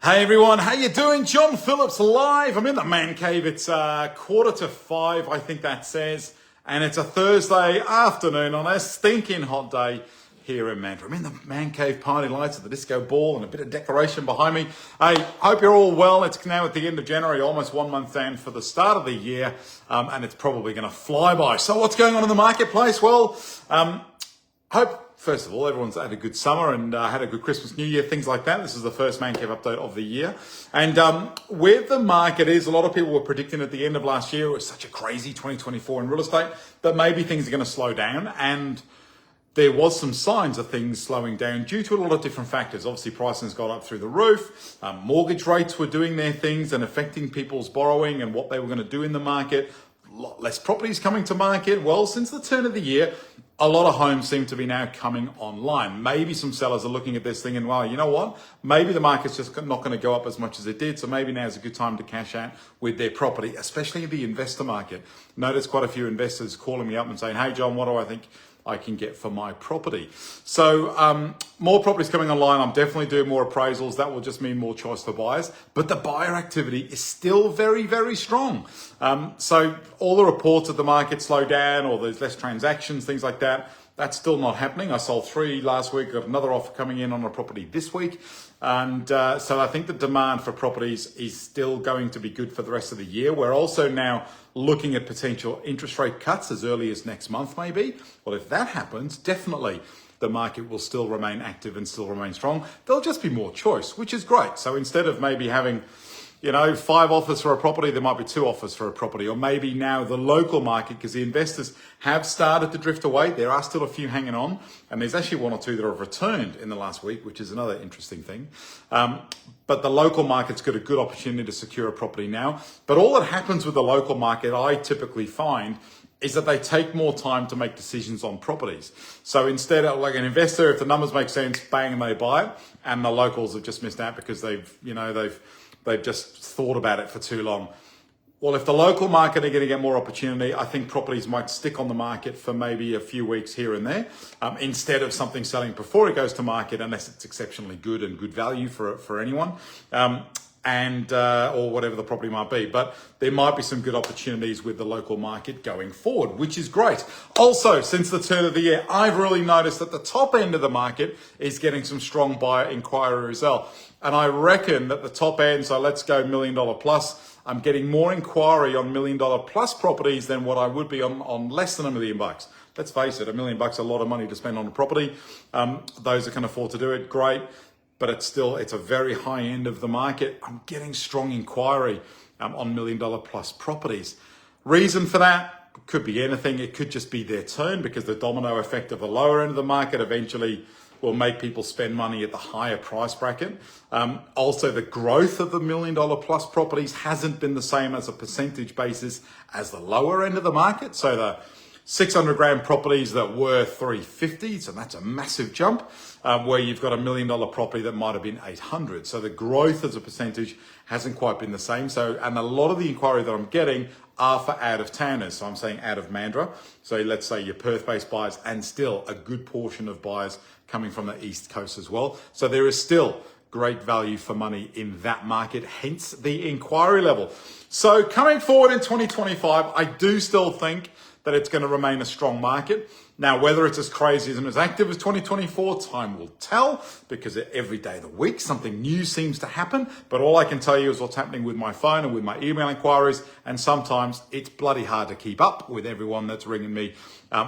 Hey everyone, how you doing? John Phillips live. I'm in the man cave. It's 5:15, I think that says, and it's a Thursday afternoon on a stinking hot day here in Mantra. I'm in the man cave, party lights at the disco ball and a bit of decoration behind me. Hey, hope you're all well. It's now at the end of January, almost 1 month down for the start of the year, and it's probably going to fly by. So what's going on in the marketplace? Well, hope first of all, everyone's had a good summer and had a good Christmas, New Year, things like that. This is the first Man Cave update of the year. And where the market is, a lot of people were predicting at the end of last year, it was such a crazy 2024 in real estate, that maybe things are going to slow down. And there was some signs of things slowing down due to a lot of different factors. Obviously, pricing's got up through the roof. Mortgage rates were doing their things and affecting people's borrowing and what they were going to do in the market. A lot less properties coming to market. Well, since the turn of the year, a lot of homes seem to be now coming online. Maybe some sellers are looking at this thing and, well, you know what? Maybe the market's just not going to go up as much as it did. So maybe now's a good time to cash out with their property, especially in the investor market. Notice quite a few investors calling me up and saying, hey, John, what do I think I can get for my property? So more properties coming online. I'm definitely doing more appraisals. That will just mean more choice for buyers. But the buyer activity is still very, very strong. So all the reports of the market slow down or there's less transactions, things like that, that's still not happening. I sold 3 last week. Got another offer coming in on a property this week. And so I think the demand for properties is still going to be good for the rest of the year. We're also now looking at potential interest rate cuts as early as next month, maybe. Well, if that happens, definitely the market will still remain active and still remain strong. There'll just be more choice, which is great. So instead of maybe having 5 offers for a property, there might be 2 offers for a property, or maybe now the local market, because the investors have started to drift away. There are still a few hanging on, and there's actually 1 or 2 that have returned in the last week, which is another interesting thing. But the local market's got a good opportunity to secure a property now. But all that happens with the local market, I typically find, is that they take more time to make decisions on properties. So instead of like an investor, if the numbers make sense, bang, and they buy it, and the locals have just missed out because they've just thought about it for too long. Well, if the local market are going to get more opportunity, I think properties might stick on the market for maybe a few weeks here and there, instead of something selling before it goes to market, unless it's exceptionally good and good value for anyone, or whatever the property might be. But there might be some good opportunities with the local market going forward, which is great. Also, since the turn of the year, I've really noticed that the top end of the market is getting some strong buyer inquiry as well. And I reckon that the top end, so let's go $1 million plus, I'm getting more inquiry on $1 million plus properties than what I would be on less than $1 million. Let's face it, $1 million a lot of money to spend on a property. Those that can afford to do it, great. But it's a very high end of the market. I'm getting strong inquiry on $1 million plus properties. Reason for that could be anything. It could just be their turn, because the domino effect of the lower end of the market eventually will make people spend money at the higher price bracket. Also, the growth of the $1 million plus properties hasn't been the same as a percentage basis as the lower end of the market. So the 600 grand properties that were 350, so that's a massive jump, where you've got $1 million property that might have been 800. So the growth as a percentage hasn't quite been the same. So, and a lot of the inquiry that I'm getting are for out of towners. So I'm saying out of Mandurah. So let's say your Perth-based buyers, and still a good portion of buyers coming from the East Coast as well. So there is still great value for money in that market, hence the inquiry level. So coming forward in 2025, I do still think that it's going to remain a strong market. Now, whether it's as crazy and as active as 2024, time will tell, because every day of the week, something new seems to happen. But all I can tell you is what's happening with my phone and with my email inquiries. And sometimes it's bloody hard to keep up with everyone that's ringing me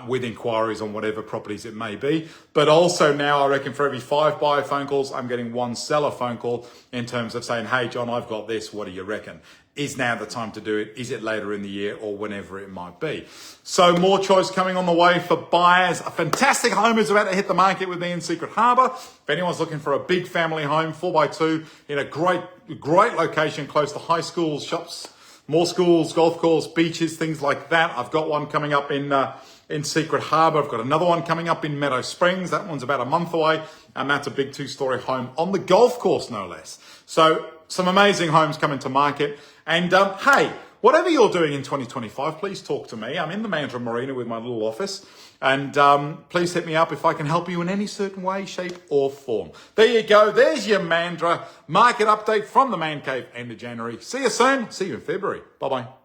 with inquiries on whatever properties it may be. But also now, I reckon for every 5 buyer phone calls, I'm getting 1 seller phone call in terms of saying, hey, John, I've got this. What do you reckon? Is now the time to do it? Is it later in the year, or whenever it might be? So more choice coming on the way for buyers. A fantastic home is about to hit the market with me in Secret Harbour. If anyone's looking for a big family home, 4x2, in a great location close to high schools, shops, more schools, golf course, beaches, things like that. I've got one coming up in Secret Harbour. I've got another one coming up in Meadow Springs. That one's about a month away, and that's a big 2-story home on the golf course, no less. So some amazing homes coming to market. And hey, whatever you're doing in 2025, please talk to me. I'm in the Mandra Marina with my little office. And please hit me up if I can help you in any certain way, shape, or form. There you go. There's your Mandra market update from the Man Cave end of January. See you soon. See you in February. Bye-bye.